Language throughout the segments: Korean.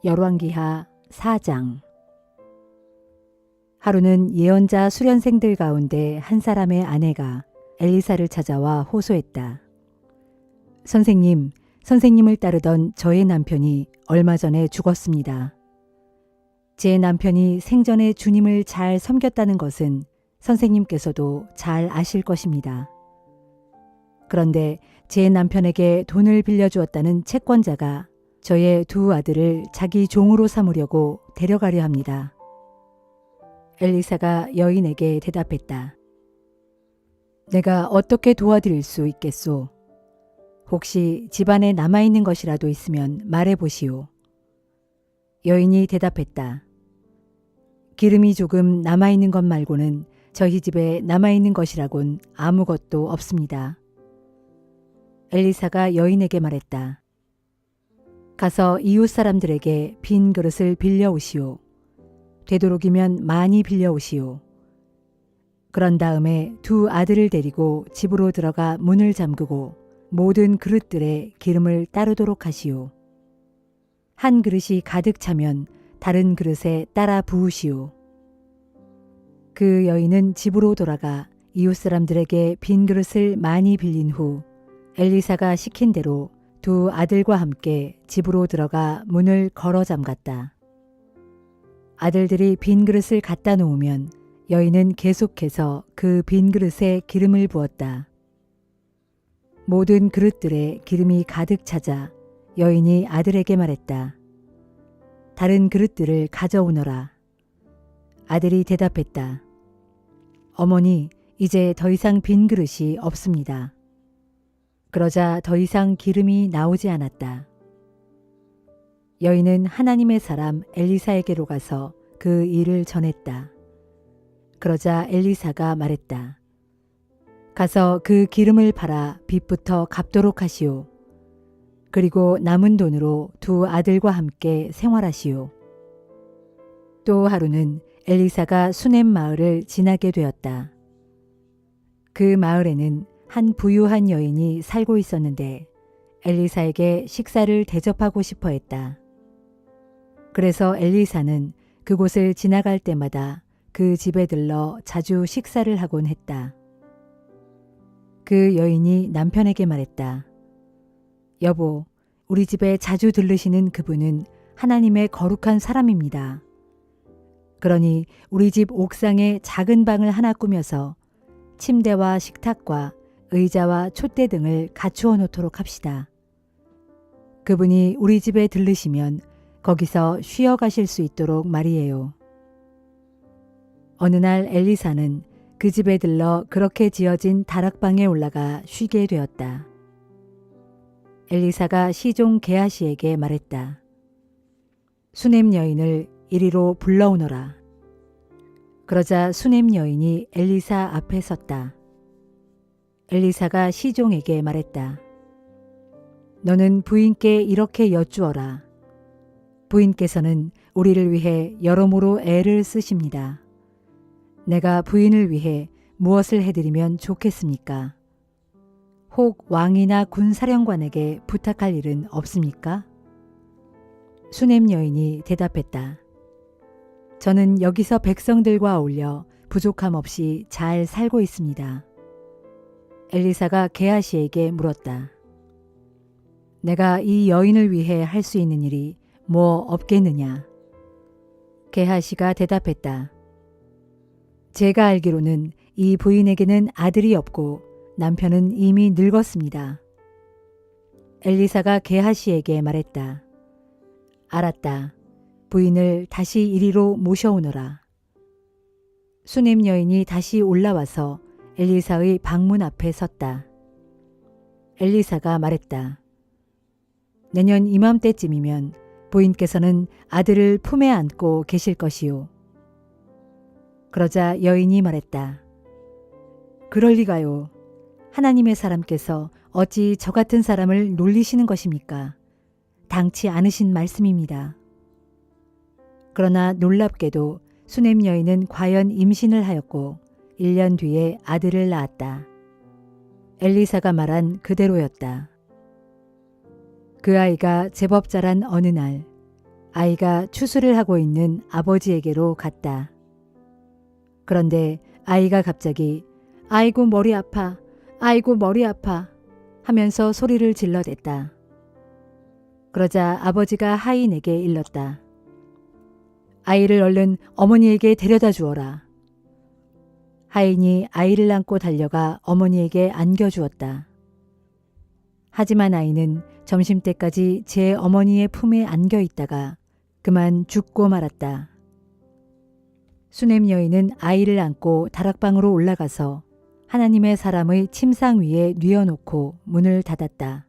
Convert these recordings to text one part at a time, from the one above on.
열왕기하 4장. 하루는 예언자 수련생들 가운데 한 사람의 아내가 엘리사를 찾아와 호소했다. 선생님, 선생님을 따르던 저의 남편이 얼마 전에 죽었습니다. 제 남편이 생전에 주님을 잘 섬겼다는 것은 선생님께서도 잘 아실 것입니다. 그런데 제 남편에게 돈을 빌려주었다는 채권자가 저의 두 아들을 자기 종으로 삼으려고 데려가려 합니다. 엘리사가 여인에게 대답했다. 내가 어떻게 도와드릴 수 있겠소? 혹시 집안에 남아있는 것이라도 있으면 말해보시오. 여인이 대답했다. 기름이 조금 남아있는 것 말고는 저희 집에 남아있는 것이라곤 아무것도 없습니다. 엘리사가 여인에게 말했다. 가서 이웃 사람들에게 빈 그릇을 빌려오시오. 되도록이면 많이 빌려오시오. 그런 다음에 두 아들을 데리고 집으로 들어가 문을 잠그고 모든 그릇들에 기름을 따르도록 하시오. 한 그릇이 가득 차면 다른 그릇에 따라 부으시오. 그 여인은 집으로 돌아가 이웃 사람들에게 빈 그릇을 많이 빌린 후 엘리사가 시킨 대로 두 아들과 함께 집으로 들어가 문을 걸어 잠갔다. 아들들이 빈 그릇을 갖다 놓으면 여인은 계속해서 그 빈 그릇에 기름을 부었다. 모든 그릇들에 기름이 가득 차자 여인이 아들에게 말했다. 다른 그릇들을 가져오너라. 아들이 대답했다. 어머니, 이제 더 이상 빈 그릇이 없습니다. 그러자 더 이상 기름이 나오지 않았다. 여인은 하나님의 사람 엘리사에게로 가서 그 일을 전했다. 그러자 엘리사가 말했다. 가서 그 기름을 팔아 빚부터 갚도록 하시오. 그리고 남은 돈으로 두 아들과 함께 생활하시오. 또 하루는 엘리사가 수넴 마을을 지나게 되었다. 그 마을에는 한 부유한 여인이 살고 있었는데 엘리사에게 식사를 대접하고 싶어 했다. 그래서 엘리사는 그곳을 지나갈 때마다 그 집에 들러 자주 식사를 하곤 했다. 그 여인이 남편에게 말했다. 여보, 우리 집에 자주 들르시는 그분은 하나님의 거룩한 사람입니다. 그러니 우리 집 옥상에 작은 방을 하나 꾸며서 침대와 식탁과 의자와 촛대 등을 갖추어 놓도록 합시다. 그분이 우리 집에 들르시면 거기서 쉬어 가실 수 있도록 말이에요. 어느 날 엘리사는 그 집에 들러 그렇게 지어진 다락방에 올라가 쉬게 되었다. 엘리사가 시종 게하시에게 말했다. 수넴 여인을 이리로 불러오너라. 그러자 수넴 여인이 엘리사 앞에 섰다. 엘리사가 시종에게 말했다. 너는 부인께 이렇게 여쭈어라. 부인께서는 우리를 위해 여러모로 애를 쓰십니다. 내가 부인을 위해 무엇을 해드리면 좋겠습니까? 혹 왕이나 군사령관에게 부탁할 일은 없습니까? 수넴 여인이 대답했다. 저는 여기서 백성들과 어울려 부족함 없이 잘 살고 있습니다. 엘리사가 게하시에게 물었다. 내가 이 여인을 위해 할 수 있는 일이 뭐 없겠느냐? 게하시가 대답했다. 제가 알기로는 이 부인에게는 아들이 없고 남편은 이미 늙었습니다. 엘리사가 게하시에게 말했다. 알았다. 부인을 다시 이리로 모셔오너라. 수넴 여인이 다시 올라와서 엘리사의 방문 앞에 섰다. 엘리사가 말했다. 내년 이맘때쯤이면 부인께서는 아들을 품에 안고 계실 것이요. 그러자 여인이 말했다. 그럴 리가요. 하나님의 사람께서 어찌 저 같은 사람을 놀리시는 것입니까? 당치 않으신 말씀입니다. 그러나 놀랍게도 수넴 여인은 과연 임신을 하였고 1년 뒤에 아들을 낳았다. 엘리사가 말한 그대로였다. 그 아이가 제법 자란 어느 날 아이가 추수를 하고 있는 아버지에게로 갔다. 그런데 아이가 갑자기 아이고 머리 아파, 아이고 머리 아파 하면서 소리를 질러댔다. 그러자 아버지가 하인에게 일렀다. 아이를 얼른 어머니에게 데려다 주어라. 하인이 아이를 안고 달려가 어머니에게 안겨주었다. 하지만 아이는 점심때까지 제 어머니의 품에 안겨 있다가 그만 죽고 말았다. 수냄 여인은 아이를 안고 다락방으로 올라가서 하나님의 사람의 침상 위에 뉘어놓고 문을 닫았다.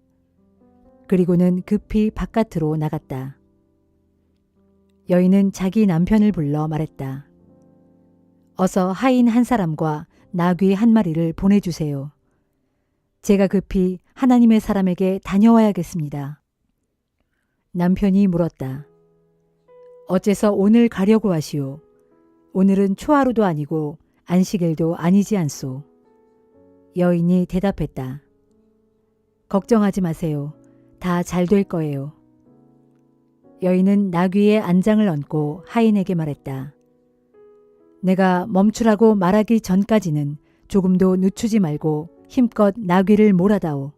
그리고는 급히 바깥으로 나갔다. 여인은 자기 남편을 불러 말했다. 어서 하인 한 사람과 나귀 한 마리를 보내주세요. 제가 급히 하나님의 사람에게 다녀와야겠습니다. 남편이 물었다. 어째서 오늘 가려고 하시오? 오늘은 초하루도 아니고 안식일도 아니지 않소. 여인이 대답했다. 걱정하지 마세요. 다 잘 될 거예요. 여인은 나귀의 안장을 얹고 하인에게 말했다. 내가 멈추라고 말하기 전까지는 조금도 늦추지 말고 힘껏 나귀를 몰아다오.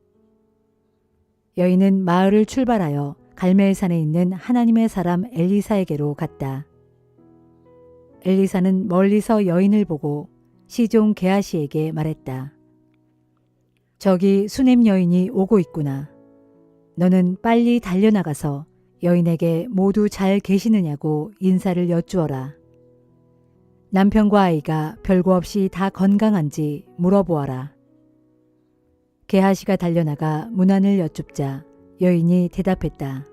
여인은 마을을 출발하여 갈멜산에 있는 하나님의 사람 엘리사에게로 갔다. 엘리사는 멀리서 여인을 보고 시종 게하시에게 말했다. 저기 수냄 여인이 오고 있구나. 너는 빨리 달려나가서 여인에게 모두 잘 계시느냐고 인사를 여쭈어라. 남편과 아이가 별거 없이 다 건강한지 물어보아라. 게하시가 달려나가 문안을 여쭙자 여인이 대답했다.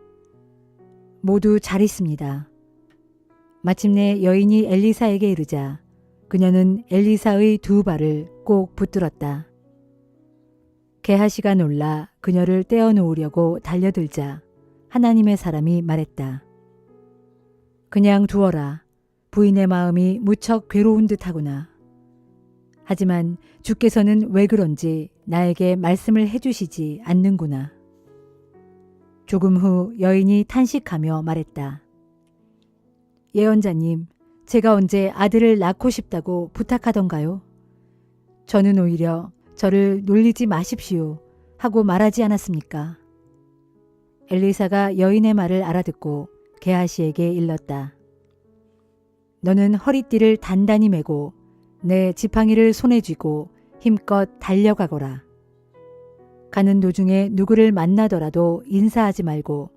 모두 잘 있습니다. 마침내 여인이 엘리사에게 이르자 그녀는 엘리사의 두 발을 꼭 붙들었다. 게하시가 놀라 그녀를 떼어놓으려고 달려들자 하나님의 사람이 말했다. 그냥 두어라. 부인의 마음이 무척 괴로운 듯하구나. 하지만 주께서는 왜 그런지 나에게 말씀을 해주시지 않는구나. 조금 후 여인이 탄식하며 말했다. 예언자님, 제가 언제 아들을 낳고 싶다고 부탁하던가요? 저는 오히려 저를 놀리지 마십시오 하고 말하지 않았습니까? 엘리사가 여인의 말을 알아듣고 게하시에게 일렀다. 너는 허리띠를 단단히 메고 내 지팡이를 손에 쥐고 힘껏 달려가거라. 가는 도중에 누구를 만나더라도 인사하지 말고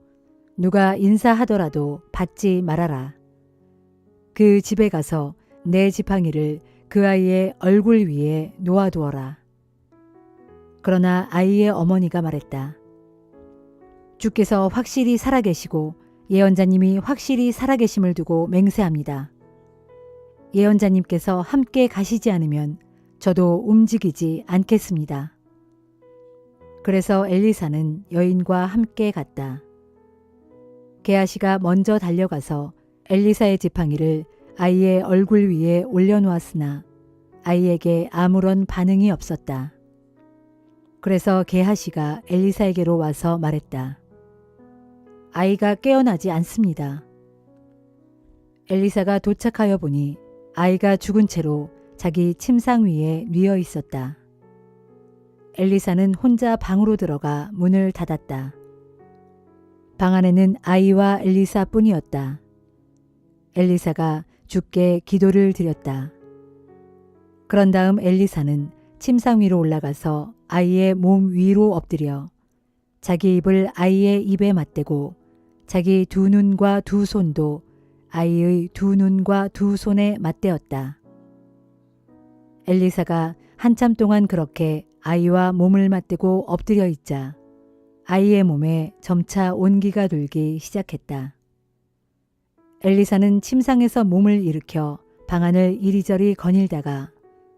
누가 인사하더라도 받지 말아라. 그 집에 가서 내 지팡이를 그 아이의 얼굴 위에 놓아두어라. 그러나 아이의 어머니가 말했다. 주께서 확실히 살아계시고 예언자님이 확실히 살아계심을 두고 맹세합니다. 예언자님께서 함께 가시지 않으면 저도 움직이지 않겠습니다. 그래서 엘리사는 여인과 함께 갔다. 게하시가 먼저 달려가서 엘리사의 지팡이를 아이의 얼굴 위에 올려놓았으나 아이에게 아무런 반응이 없었다. 그래서 게하시가 엘리사에게로 와서 말했다. 아이가 깨어나지 않습니다. 엘리사가 도착하여 보니 아이가 죽은 채로 자기 침상 위에 뉘어 있었다. 엘리사는 혼자 방으로 들어가 문을 닫았다. 방 안에는 아이와 엘리사 뿐이었다. 엘리사가 주께 기도를 드렸다. 그런 다음 엘리사는 침상 위로 올라가서 아이의 몸 위로 엎드려 자기 입을 아이의 입에 맞대고 자기 두 눈과 두 손도 아이의 두 눈과 두 손에 맞대었다. 엘리사가 한참 동안 그렇게 아이와 몸을 맞대고 엎드려 있자 아이의 몸에 점차 온기가 돌기 시작했다. 엘리사는 침상에서 몸을 일으켜 방안을 이리저리 거닐다가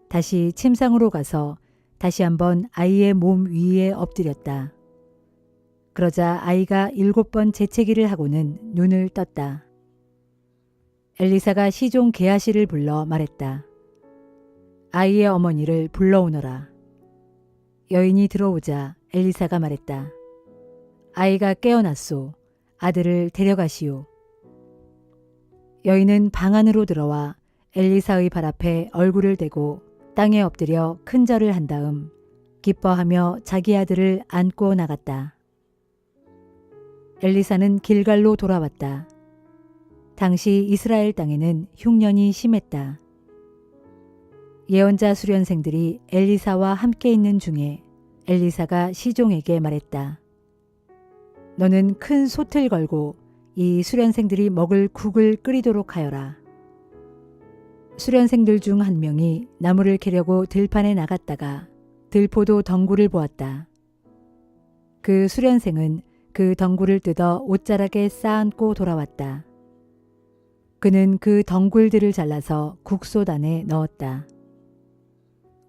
다시 침상으로 가서 다시 한번 아이의 몸 위에 엎드렸다. 그러자 아이가 7번 재채기를 하고는 눈을 떴다. 엘리사가 시종 게하시를 불러 말했다. 아이의 어머니를 불러오너라. 여인이 들어오자 엘리사가 말했다. 아이가 깨어났소. 아들을 데려가시오. 여인은 방 안으로 들어와 엘리사의 발 앞에 얼굴을 대고 땅에 엎드려 큰 절을 한 다음 기뻐하며 자기 아들을 안고 나갔다. 엘리사는 길갈로 돌아왔다. 당시 이스라엘 땅에는 흉년이 심했다. 예언자 수련생들이 엘리사와 함께 있는 중에 엘리사가 시종에게 말했다. 너는 큰 솥을 걸고 이 수련생들이 먹을 국을 끓이도록 하여라. 수련생들 중 한 명이 나무를 캐려고 들판에 나갔다가 들포도 덩굴을 보았다. 그 수련생은 그 덩굴을 뜯어 옷자락에 쌓아안고 돌아왔다. 그는 그 덩굴들을 잘라서 국솥 안에 넣었다.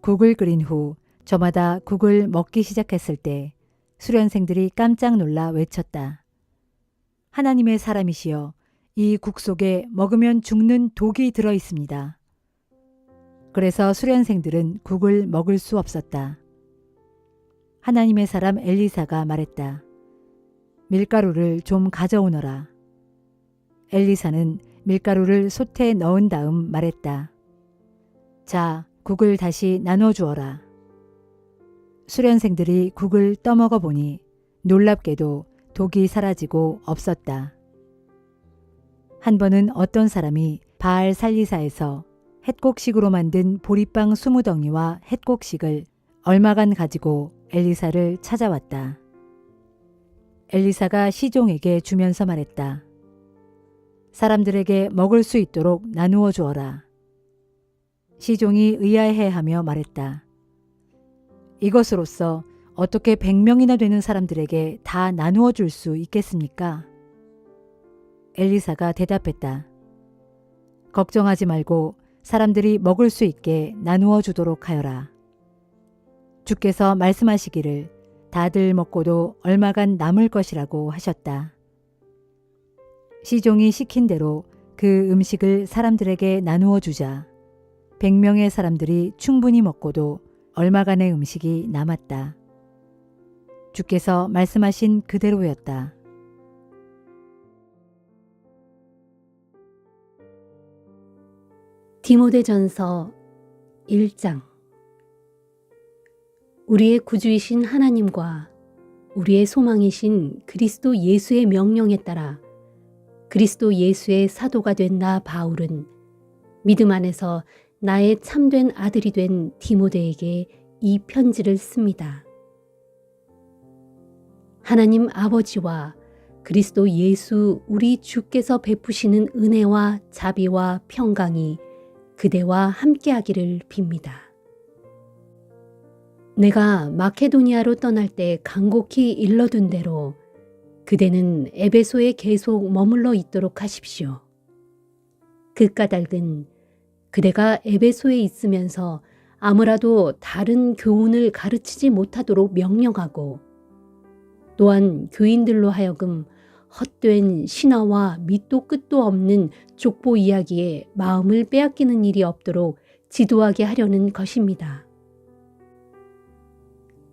국을 끓인 후 저마다 국을 먹기 시작했을 때 수련생들이 깜짝 놀라 외쳤다. 하나님의 사람이시여, 이 국 속에 먹으면 죽는 독이 들어 있습니다. 그래서 수련생들은 국을 먹을 수 없었다. 하나님의 사람 엘리사가 말했다. 밀가루를 좀 가져오너라. 엘리사는 밀가루를 솥에 넣은 다음 말했다. 자, 국을 다시 나눠주어라. 수련생들이 국을 떠먹어 보니 놀랍게도 독이 사라지고 없었다. 한 번은 어떤 사람이 바알 살리사에서 햇곡식으로 만든 보리빵 20덩이와 햇곡식을 얼마간 가지고 엘리사를 찾아왔다. 엘리사가 시종에게 주면서 말했다. 사람들에게 먹을 수 있도록 나누어 주어라. 시종이 의아해하며 말했다. 이것으로써 어떻게 100명이나 되는 사람들에게 다 나누어 줄 수 있겠습니까? 엘리사가 대답했다. 걱정하지 말고 사람들이 먹을 수 있게 나누어 주도록 하여라. 주께서 말씀하시기를 다들 먹고도 얼마간 남을 것이라고 하셨다. 시종이 시킨 대로 그 음식을 사람들에게 나누어 주자 100명의 사람들이 충분히 먹고도 얼마간의 음식이 남았다. 주께서 말씀하신 그대로였다. 디모데전서 1장. 우리의 구주이신 하나님과 우리의 소망이신 그리스도 예수의 명령에 따라 그리스도 예수의 사도가 된 나 바울은 믿음 안에서 나의 참된 아들이 된 디모데에게 이 편지를 씁니다. 하나님 아버지와 그리스도 예수 우리 주께서 베푸시는 은혜와 자비와 평강이 그대와 함께하기를 빕니다. 내가 마케도니아로 떠날 때 간곡히 일러둔 대로 그대는 에베소에 계속 머물러 있도록 하십시오. 그 까닭은 그대가 에베소에 있으면서 아무라도 다른 교훈을 가르치지 못하도록 명령하고 또한 교인들로 하여금 헛된 신화와 밑도 끝도 없는 족보 이야기에 마음을 빼앗기는 일이 없도록 지도하게 하려는 것입니다.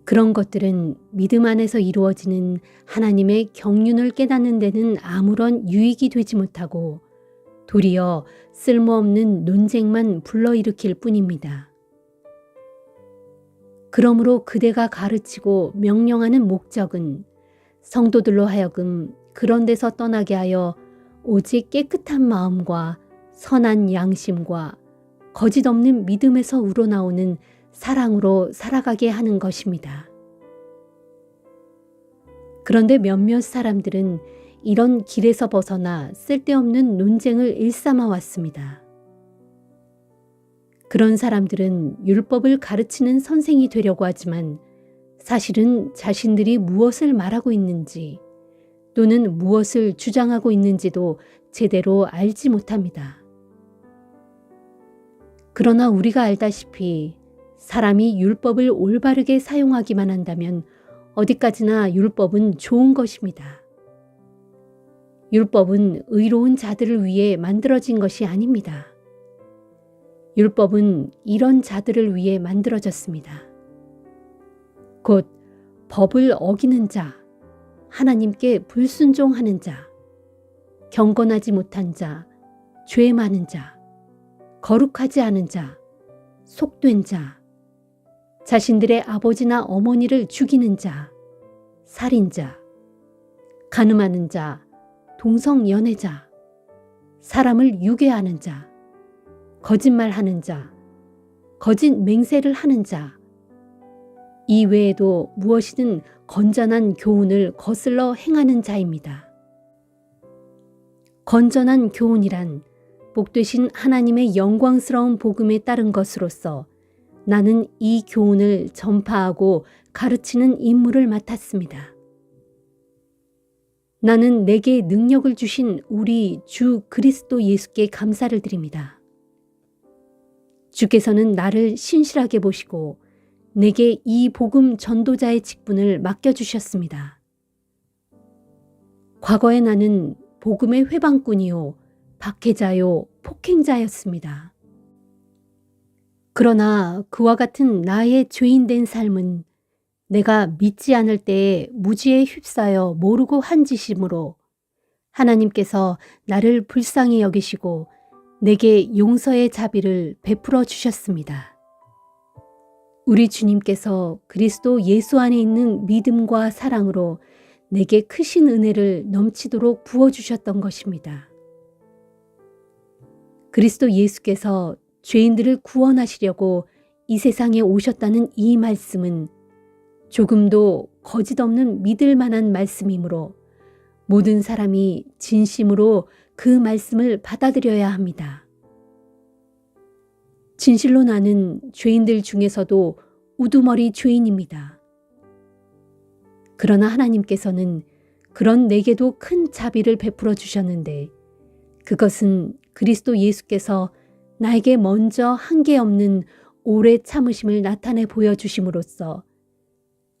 그런 것들은 믿음 안에서 이루어지는 하나님의 경륜을 깨닫는 데는 아무런 유익이 되지 못하고 도리어 쓸모없는 논쟁만 불러일으킬 뿐입니다. 그러므로 그대가 가르치고 명령하는 목적은 성도들로 하여금 그런 데서 떠나게 하여 오직 깨끗한 마음과 선한 양심과 거짓 없는 믿음에서 우러나오는 사랑으로 살아가게 하는 것입니다. 그런데 몇몇 사람들은 이런 길에서 벗어나 쓸데없는 논쟁을 일삼아 왔습니다. 그런 사람들은 율법을 가르치는 선생이 되려고 하지만 사실은 자신들이 무엇을 말하고 있는지 또는 무엇을 주장하고 있는지도 제대로 알지 못합니다. 그러나 우리가 알다시피 사람이 율법을 올바르게 사용하기만 한다면 어디까지나 율법은 좋은 것입니다. 율법은 의로운 자들을 위해 만들어진 것이 아닙니다. 율법은 이런 자들을 위해 만들어졌습니다. 곧 법을 어기는 자, 하나님께 불순종하는 자, 경건하지 못한 자, 죄 많은 자, 거룩하지 않은 자, 속된 자, 자신들의 아버지나 어머니를 죽이는 자, 살인자, 간음하는 자, 동성연애자, 사람을 유괴하는 자, 거짓말하는 자, 거짓 맹세를 하는 자, 이 외에도 무엇이든 건전한 교훈을 거슬러 행하는 자입니다. 건전한 교훈이란 복되신 하나님의 영광스러운 복음에 따른 것으로서 나는 이 교훈을 전파하고 가르치는 임무를 맡았습니다. 나는 내게 능력을 주신 우리 주 그리스도 예수께 감사를 드립니다. 주께서는 나를 신실하게 보시고 내게 이 복음 전도자의 직분을 맡겨주셨습니다. 과거에 나는 복음의 회방꾼이요, 박해자요, 폭행자였습니다. 그러나 그와 같은 나의 죄인된 삶은 내가 믿지 않을 때에 무지에 휩싸여 모르고 한 짓이므로 하나님께서 나를 불쌍히 여기시고 내게 용서의 자비를 베풀어 주셨습니다. 우리 주님께서 그리스도 예수 안에 있는 믿음과 사랑으로 내게 크신 은혜를 넘치도록 부어주셨던 것입니다. 그리스도 예수께서 죄인들을 구원하시려고 이 세상에 오셨다는 이 말씀은 조금도 거짓 없는 믿을 만한 말씀이므로 모든 사람이 진심으로 그 말씀을 받아들여야 합니다. 진실로 나는 죄인들 중에서도 우두머리 죄인입니다. 그러나 하나님께서는 그런 내게도 큰 자비를 베풀어 주셨는데 그것은 그리스도 예수께서 나에게 먼저 한계 없는 오래 참으심을 나타내 보여주심으로써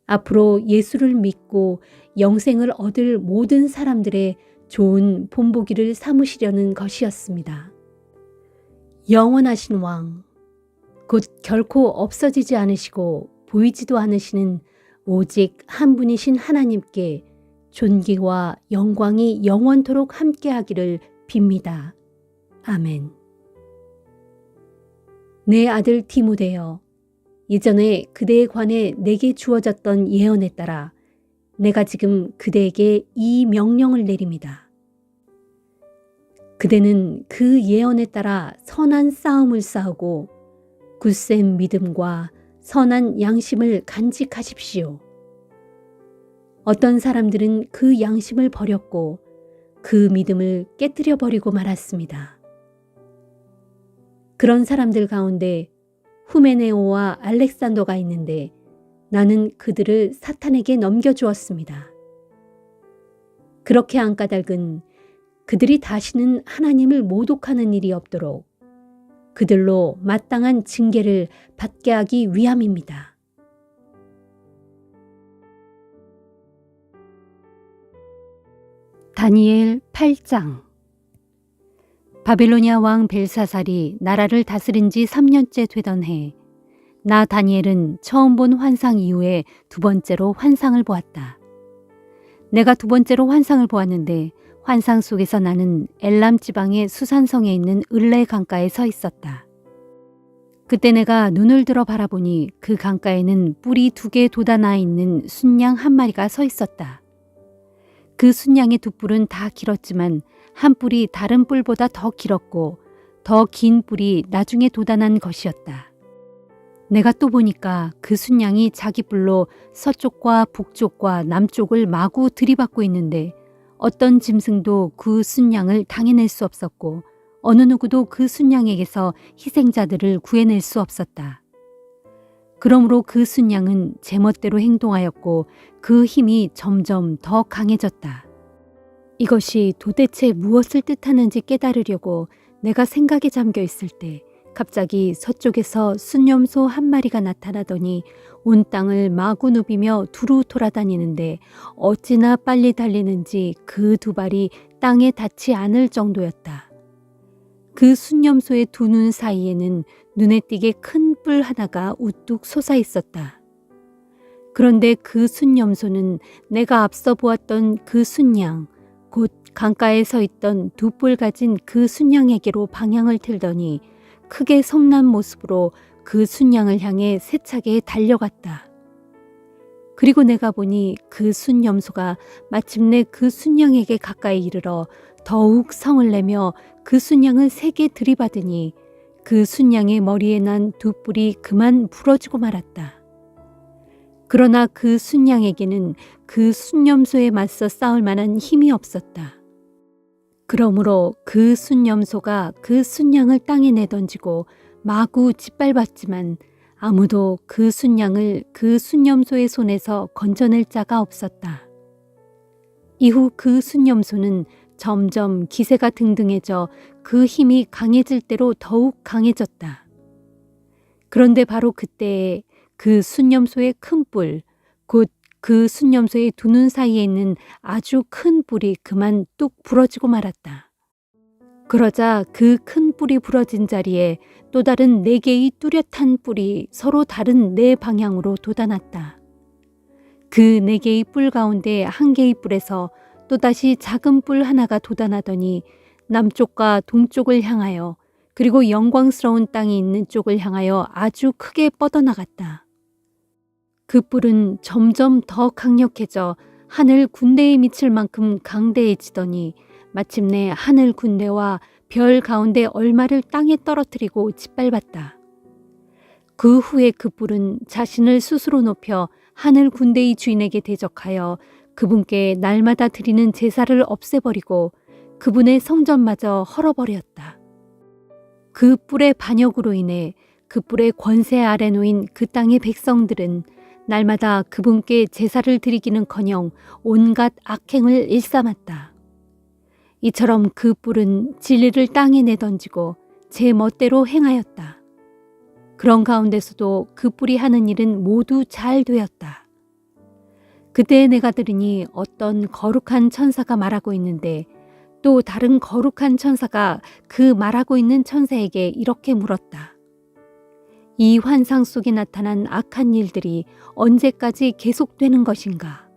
앞으로 예수를 믿고 영생을 얻을 모든 사람들의 좋은 본보기를 삼으시려는 것이었습니다. 영원하신 왕, 곧 결코 없어지지 않으시고 보이지도 않으시는 오직 한 분이신 하나님께 존귀와 영광이 영원토록 함께하기를 빕니다. 아멘. 내 아들 디모데여, 예전에 그대에 관해 내게 주어졌던 예언에 따라 내가 지금 그대에게 이 명령을 내립니다. 그대는 그 예언에 따라 선한 싸움을 싸우고 굳센 믿음과 선한 양심을 간직하십시오. 어떤 사람들은 그 양심을 버렸고 그 믿음을 깨뜨려 버리고 말았습니다. 그런 사람들 가운데 후메네오와 알렉산더가 있는데 나는 그들을 사탄에게 넘겨주었습니다. 그렇게 한 까닭은 그들이 다시는 하나님을 모독하는 일이 없도록 그들로 마땅한 징계를 받게 하기 위함입니다. 다니엘 8장. 바빌로니아 왕 벨사살이 나라를 다스린 지 3년째 되던 해, 나 다니엘은 처음 본 환상 이후에 두 번째로 환상을 보았다. 내가 두 번째로 환상을 보았는데 환상 속에서 나는 엘람 지방의 수산성에 있는 을레 강가에 서 있었다. 그때 내가 눈을 들어 바라보니 그 강가에는 뿔이 2개 돋아나 있는 순양 한 마리가 서 있었다. 그 순양의 두 뿔은 다 길었지만 한 뿔이 다른 뿔보다 더 길었고 더 긴 뿔이 나중에 돋아난 것이었다. 내가 또 보니까 그 순양이 자기 뿔로 서쪽과 북쪽과 남쪽을 마구 들이받고 있는데 어떤 짐승도 그 순양을 당해낼 수 없었고 어느 누구도 그 순양에게서 희생자들을 구해낼 수 없었다. 그러므로 그 순양은 제멋대로 행동하였고 그 힘이 점점 더 강해졌다. 이것이 도대체 무엇을 뜻하는지 깨달으려고 내가 생각에 잠겨 있을 때 갑자기 서쪽에서 순념소 한 마리가 나타나더니 온 땅을 마구 누비며 두루 돌아다니는데 어찌나 빨리 달리는지 그 두 발이 땅에 닿지 않을 정도였다. 그 순념소의 두 눈 사이에는 눈에 띄게 큰 뿔 하나가 우뚝 솟아 있었다. 그런데 그 순념소는 내가 앞서 보았던 그 순양, 곧 강가에 서 있던 두 뿔 가진 그 순양에게로 방향을 틀더니 크게 성난 모습으로 그 순양을 향해 세차게 달려갔다. 그리고 내가 보니 그 순염소가 마침내 그 순양에게 가까이 이르러 더욱 성을 내며 그 순양을 세게 들이받으니 그 순양의 머리에 난 두 뿔이 그만 부러지고 말았다. 그러나 그 순양에게는 그 순염소에 맞서 싸울 만한 힘이 없었다. 그러므로 그 순염소가 그 순양을 땅에 내던지고 마구 짓밟았지만 아무도 그 순양을 그 순염소의 손에서 건져낼 자가 없었다. 이후 그 순염소는 점점 기세가 등등해져 그 힘이 강해질 대로 더욱 강해졌다. 그런데 바로 그때에 그 순염소의 큰 뿔, 곧 그 순염소의 두 눈 사이에 있는 아주 큰 뿔이 그만 뚝 부러지고 말았다. 그러자 그 큰 뿔이 부러진 자리에 또 다른 4개의 뚜렷한 뿔이 서로 다른 4방향으로 돋아났다. 그 4개의 뿔 가운데 한 개의 뿔에서 또다시 작은 뿔 하나가 돋아나더니 남쪽과 동쪽을 향하여 그리고 영광스러운 땅이 있는 쪽을 향하여 아주 크게 뻗어나갔다. 그 뿔은 점점 더 강력해져 하늘 군대에 미칠 만큼 강대해지더니 마침내 하늘 군대와 별 가운데 얼마를 땅에 떨어뜨리고 짓밟았다. 그 후에 그 뿔은 자신을 스스로 높여 하늘 군대의 주인에게 대적하여 그분께 날마다 드리는 제사를 없애버리고 그분의 성전마저 헐어버렸다. 그 뿔의 반역으로 인해 그 뿔의 권세 아래 놓인 그 땅의 백성들은 날마다 그분께 제사를 드리기는커녕 온갖 악행을 일삼았다. 이처럼 그 뿔은 진리를 땅에 내던지고 제 멋대로 행하였다. 그런 가운데서도 그 뿔이 하는 일은 모두 잘 되었다. 그때 내가 들으니 어떤 거룩한 천사가 말하고 있는데 또 다른 거룩한 천사가 그 말하고 있는 천사에게 이렇게 물었다. 이 환상 속에 나타난 악한 일들이 언제까지 계속되는 것인가?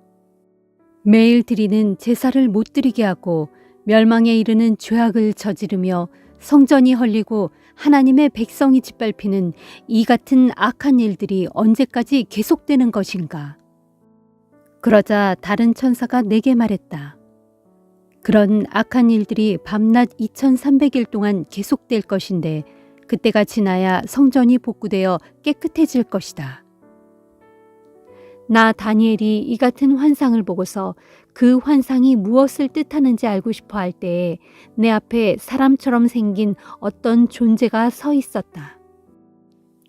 매일 드리는 제사를 못 드리게 하고 멸망에 이르는 죄악을 저지르며 성전이 헐리고 하나님의 백성이 짓밟히는 이 같은 악한 일들이 언제까지 계속되는 것인가? 그러자 다른 천사가 내게 말했다. 그런 악한 일들이 밤낮 2300일 동안 계속될 것인데 그때가 지나야 성전이 복구되어 깨끗해질 것이다. 나 다니엘이 이 같은 환상을 보고서 그 환상이 무엇을 뜻하는지 알고 싶어 할 때에 내 앞에 사람처럼 생긴 어떤 존재가 서 있었다.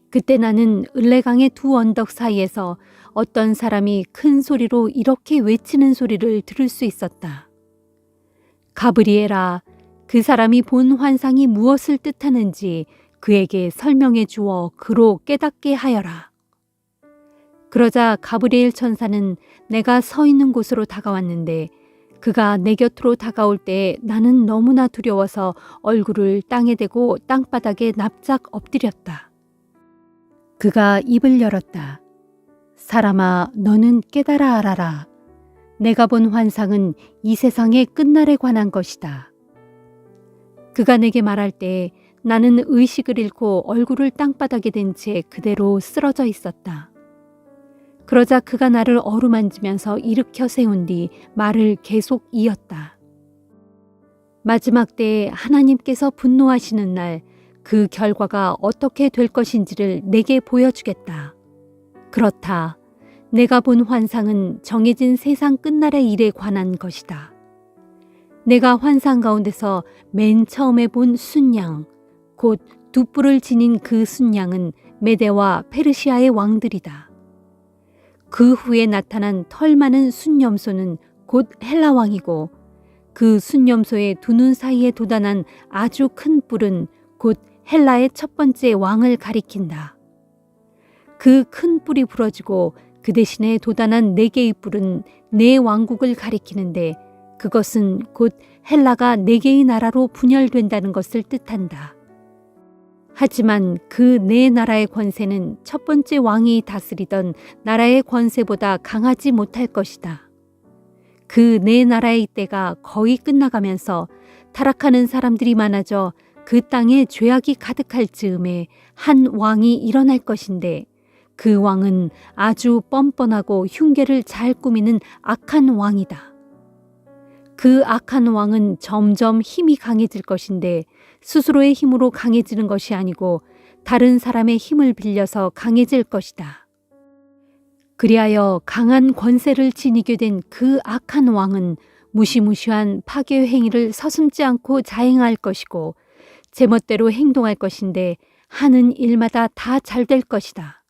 그때 나는 을레강의 두 언덕 사이에서 어떤 사람이 큰 소리로 이렇게 외치는 소리를 들을 수 있었다. 가브리엘아, 그 사람이 본 환상이 무엇을 뜻하는지 그에게 설명해 주어 그로 깨닫게 하여라. 그러자 가브리엘 천사는 내가 서 있는 곳으로 다가왔는데 그가 내 곁으로 다가올 때 나는 너무나 두려워서 얼굴을 땅에 대고 땅바닥에 납작 엎드렸다. 그가 입을 열었다. 사람아, 너는 깨달아 알아라. 내가 본 환상은 이 세상의 끝날에 관한 것이다. 그가 내게 말할 때 나는 의식을 잃고 얼굴을 땅바닥에 댄 채 그대로 쓰러져 있었다. 그러자 그가 나를 어루만지면서 일으켜 세운 뒤 말을 계속 이었다. 마지막 때에 하나님께서 분노하시는 날 그 결과가 어떻게 될 것인지를 내게 보여주겠다. 그렇다. 내가 본 환상은 정해진 세상 끝날의 일에 관한 것이다. 내가 환상 가운데서 맨 처음에 본 순양, 곧 두 뿔을 지닌 그 순양은 메대와 페르시아의 왕들이다. 그 후에 나타난 털 많은 순염소는 곧 헬라 왕이고 그 순염소의 두 눈 사이에 돋아난 아주 큰 뿔은 곧 헬라의 첫 번째 왕을 가리킨다. 그 큰 뿔이 부러지고 그 대신에 돋아난 4개의 뿔은 4왕국을 가리키는데 그것은 곧 헬라가 4개의 나라로 분열된다는 것을 뜻한다. 하지만 그 4나라의 권세는 첫 번째 왕이 다스리던 나라의 권세보다 강하지 못할 것이다. 그 내 나라의 때가 거의 끝나가면서 타락하는 사람들이 많아져 그 땅에 죄악이 가득할 즈음에 한 왕이 일어날 것인데 그 왕은 아주 뻔뻔하고 흉계를 잘 꾸미는 악한 왕이다. 그 악한 왕은 점점 힘이 강해질 것인데 스스로의 힘으로 강해지는 것이 아니고 다른 사람의 힘을 빌려서 강해질 것이다. 그리하여 강한 권세를 지니게 된 그 악한 왕은 무시무시한 파괴 행위를 서슴지 않고 자행할 것이고 제멋대로 행동할 것인데 하는 일마다 다 잘 될 것이다.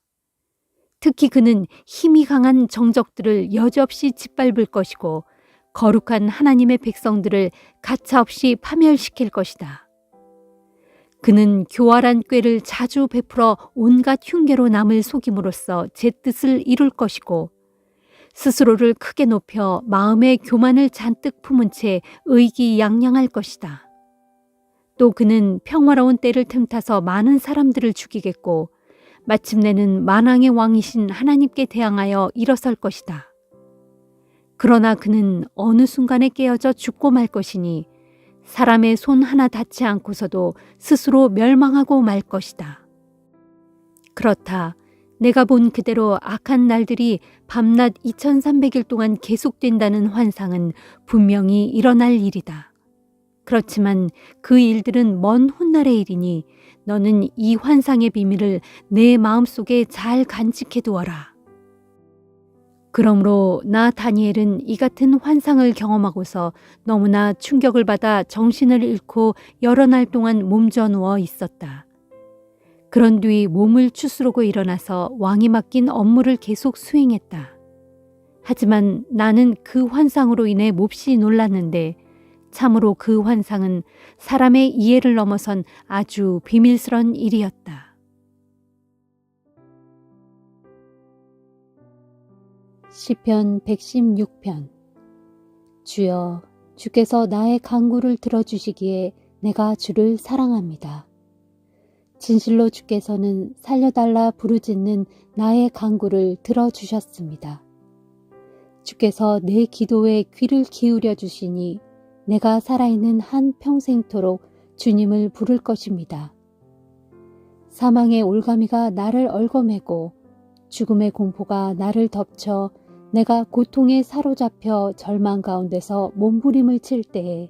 특히 그는 힘이 강한 정적들을 여지없이 짓밟을 것이고 거룩한 하나님의 백성들을 가차없이 파멸시킬 것이다. 그는 교활한 꾀를 자주 베풀어 온갖 흉계로 남을 속임으로써 제 뜻을 이룰 것이고 스스로를 크게 높여 마음의 교만을 잔뜩 품은 채 의기양양할 것이다. 또 그는 평화로운 때를 틈타서 많은 사람들을 죽이겠고 마침내는 만왕의 왕이신 하나님께 대항하여 일어설 것이다. 그러나 그는 어느 순간에 깨어져 죽고 말 것이니 사람의 손 하나 닿지 않고서도 스스로 멸망하고 말 것이다. 그렇다. 내가 본 그대로 악한 날들이 밤낮 2300일 동안 계속된다는 환상은 분명히 일어날 일이다. 그렇지만 그 일들은 먼 훗날의 일이니 너는 이 환상의 비밀을 내 마음속에 잘 간직해 두어라. 그러므로 나 다니엘은 이 같은 환상을 경험하고서 너무나 충격을 받아 정신을 잃고 여러 날 동안 몸져 누워 있었다. 그런 뒤 몸을 추스르고 일어나서 왕이 맡긴 업무를 계속 수행했다. 하지만 나는 그 환상으로 인해 몹시 놀랐는데 참으로 그 환상은 사람의 이해를 넘어선 아주 비밀스런 일이었다. 시편 116편. 주여, 주께서 나의 간구를 들어주시기에 내가 주를 사랑합니다. 진실로 주께서는 살려달라 부르짖는 나의 간구를 들어주셨습니다. 주께서 내 기도에 귀를 기울여 주시니 내가 살아있는 한 평생토록 주님을 부를 것입니다. 사망의 올가미가 나를 얽어매고 죽음의 공포가 나를 덮쳐 내가 고통에 사로잡혀 절망 가운데서 몸부림을 칠 때에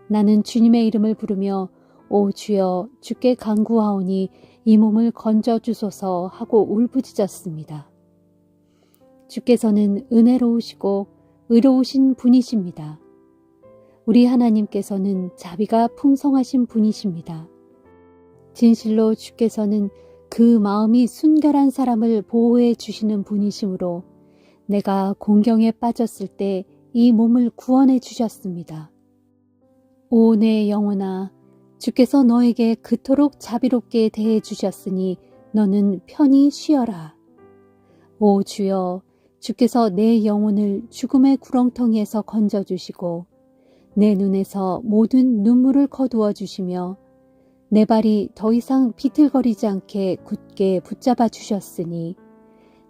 나는 주님의 이름을 부르며 오 주여 주께 간구하오니 이 몸을 건져주소서 하고 울부짖었습니다. 주께서는 은혜로우시고 의로우신 분이십니다. 우리 하나님께서는 자비가 풍성하신 분이십니다. 진실로 주께서는 그 마음이 순결한 사람을 보호해 주시는 분이시므로 내가 공경에 빠졌을 때 이 몸을 구원해 주셨습니다. 오 내 영혼아, 주께서 너에게 그토록 자비롭게 대해 주셨으니 너는 편히 쉬어라. 오 주여, 주께서 내 영혼을 죽음의 구렁텅이에서 건져주시고 내 눈에서 모든 눈물을 거두어 주시며 내 발이 더 이상 비틀거리지 않게 굳게 붙잡아 주셨으니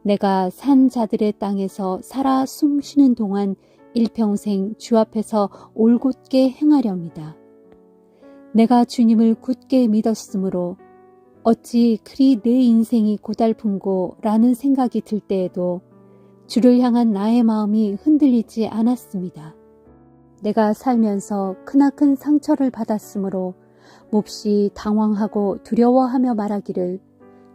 내가 산 자들의 땅에서 살아 숨쉬는 동안 일평생 주 앞에서 올곧게 행하렵니다. 내가 주님을 굳게 믿었으므로 어찌 그리 내 인생이 고달픈고 라는 생각이 들 때에도 주를 향한 나의 마음이 흔들리지 않았습니다. 내가 살면서 크나큰 상처를 받았으므로 몹시 당황하고 두려워하며 말하기를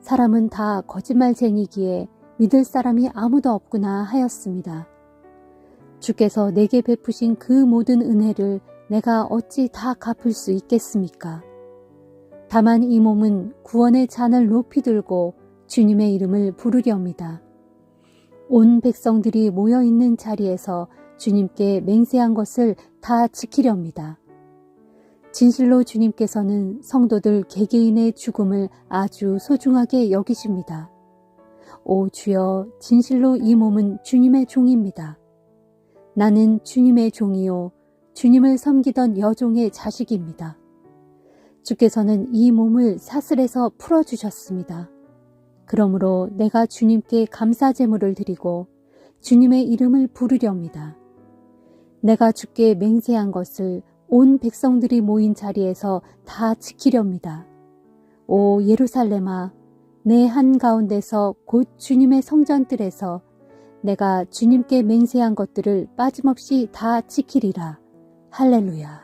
사람은 다 거짓말쟁이기에 믿을 사람이 아무도 없구나 하였습니다. 주께서 내게 베푸신 그 모든 은혜를 내가 어찌 다 갚을 수 있겠습니까? 다만 이 몸은 구원의 잔을 높이 들고 주님의 이름을 부르렵니다. 온 백성들이 모여있는 자리에서 주님께 맹세한 것을 다 지키렵니다. 진실로 주님께서는 성도들 개개인의 죽음을 아주 소중하게 여기십니다. 오 주여, 진실로 이 몸은 주님의 종입니다. 나는 주님의 종이요 주님을 섬기던 여종의 자식입니다. 주께서는 이 몸을 사슬에서 풀어주셨습니다. 그러므로 내가 주님께 감사 제물을 드리고 주님의 이름을 부르렵니다. 내가 주께 맹세한 것을 온 백성들이 모인 자리에서 다 지키렵니다. 오 예루살렘아, 내 한가운데서 곧 주님의 성전들에서 내가 주님께 맹세한 것들을 빠짐없이 다 지키리라. 할렐루야.